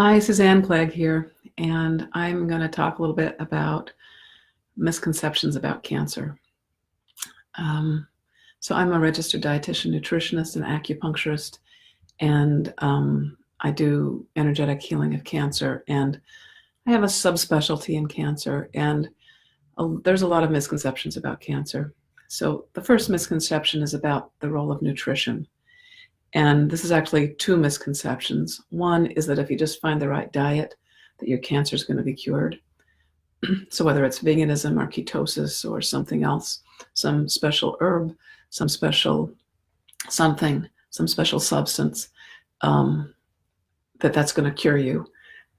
Hi, Suzanne Clegg here, and I'm going to talk a little bit about misconceptions about cancer. So I'm a registered dietitian nutritionist and acupuncturist, and I do energetic healing of cancer, and I have a subspecialty in cancer, and there's a lot of misconceptions about cancer. So the first misconception is about the role of nutrition. And this is actually two misconceptions. One is that if you just find the right diet, that your cancer is going to be cured. So whether it's veganism or ketosis or something else, some special herb, some special something, some special substance, that's going to cure you.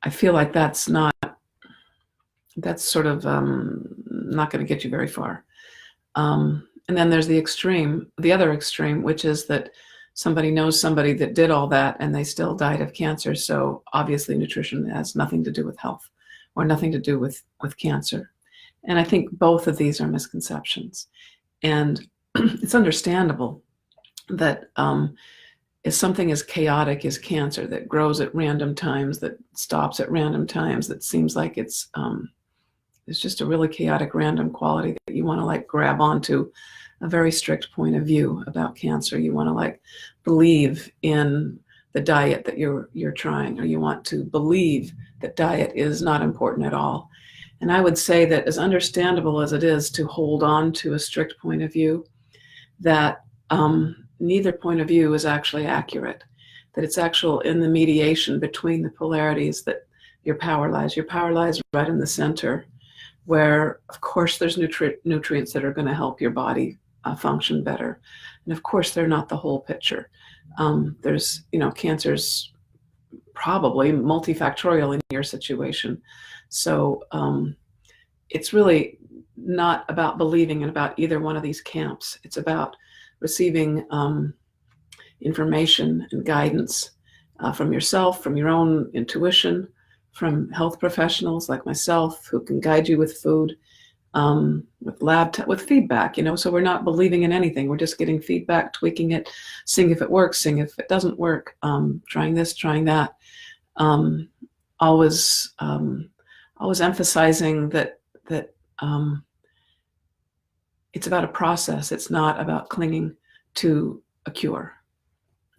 I feel like that's sort of not going to get you very far. And then there's the other extreme, which is that somebody knows somebody that did all that and they still died of cancer. So obviously nutrition has nothing to do with health or nothing to do with cancer. And I think both of these are misconceptions. And it's understandable that if something as chaotic as cancer that grows at random times, that stops at random times, that seems like it's just a really chaotic random quality that you want to like grab onto a very strict point of view about cancer. You want to like believe in the diet that you're trying, or you want to believe that diet is not important at all. And I would say that as understandable as it is to hold on to a strict point of view, that neither point of view is actually accurate, that it's actual in the mediation between the polarities that your power lies. Your power lies right in the center, where of course there's nutrients that are going to help your body function better. And of course they're not the whole picture. There's, cancer's probably multifactorial in your situation. So it's really not about believing in about either one of these camps. It's about receiving information and guidance from yourself, from your own intuition, from health professionals like myself who can guide you with food, with feedback, so we're not believing in anything. We're just getting feedback, tweaking it, seeing if it works, seeing if it doesn't work, trying this, trying that. Always emphasizing that it's about a process. It's not about clinging to a cure.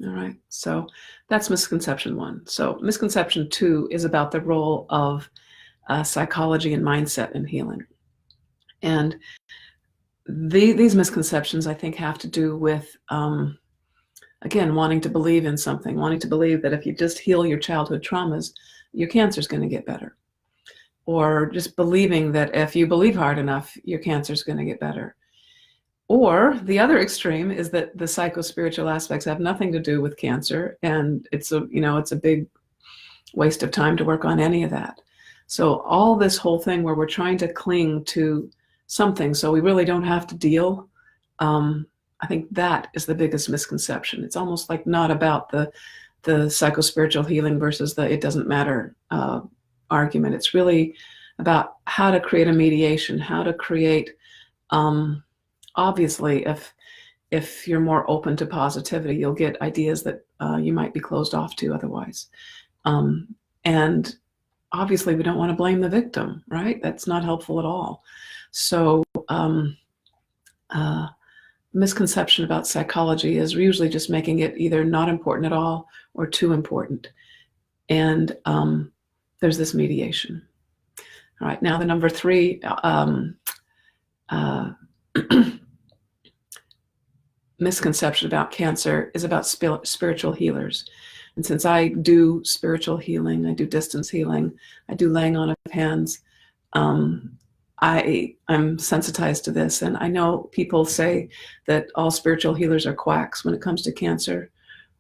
All right. So that's misconception one. So misconception two is about the role of psychology and mindset in healing. And these misconceptions, I think, have to do with, again, wanting to believe in something, wanting to believe that if you just heal your childhood traumas, your cancer is going to get better. Or just believing that if you believe hard enough, your cancer is going to get better. Or the other extreme is that the psycho-spiritual aspects have nothing to do with cancer, and it's a big waste of time to work on any of that. So all this whole thing where we're trying to cling to something so we really don't have to deal, I think that is the biggest misconception. It's almost like not about the psycho-spiritual healing versus the it doesn't matter argument. It's really about how to create a mediation, how to create, obviously, if you're more open to positivity, you'll get ideas that you might be closed off to otherwise. And obviously, we don't want to blame the victim, right? That's not helpful at all. So misconception about psychology is usually just making it either not important at all or too important. And there's this mediation. All right, now the number three misconception about cancer is about spiritual healers. And since I do spiritual healing, I do distance healing, I do laying on of hands, I'm sensitized to this. And I know people say that all spiritual healers are quacks when it comes to cancer.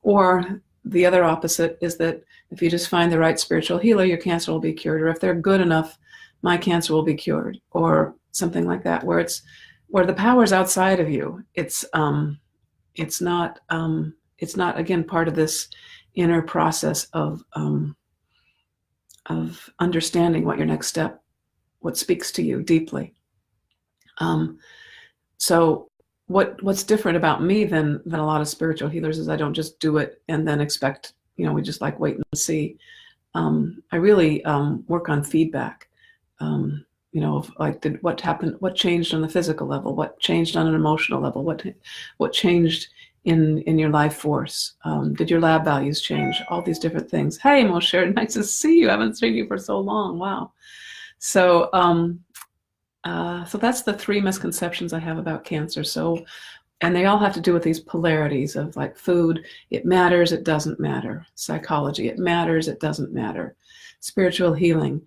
Or the other opposite is that if you just find the right spiritual healer, your cancer will be cured. Or if they're good enough, my cancer will be cured. Or something like that, where the power's outside of you. It's not again part of this inner process of understanding what your next step, what speaks to you deeply. So what's different about me than a lot of spiritual healers is I don't just do it and then expect, we just like wait and see. I really work on feedback. Like what happened, what changed on the physical level, what changed on an emotional level, what changed in your life force. Did your lab values change? All these different things. Hey, Moshe, nice to see you. I haven't seen you for so long. Wow. So so that's the 3 misconceptions I have about cancer. And they all have to do with these polarities of like food, it matters, it doesn't matter. Psychology, it matters, it doesn't matter. Spiritual healing,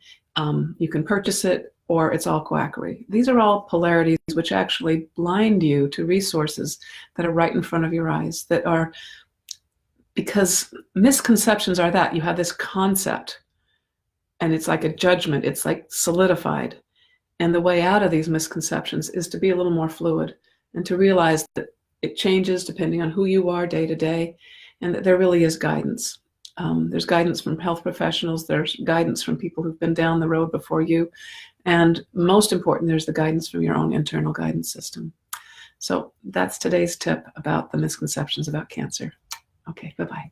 you can purchase it or it's all quackery. These are all polarities which actually blind you to resources that are right in front of your eyes, that are, because misconceptions are that you have this concept and it's like a judgment, it's like solidified. And the way out of these misconceptions is to be a little more fluid and to realize that it changes depending on who you are day to day, and that there really is guidance. There's guidance from health professionals, there's guidance from people who've been down the road before you, and most important, there's the guidance from your own internal guidance system. So that's today's tip about the misconceptions about cancer. Okay, bye-bye.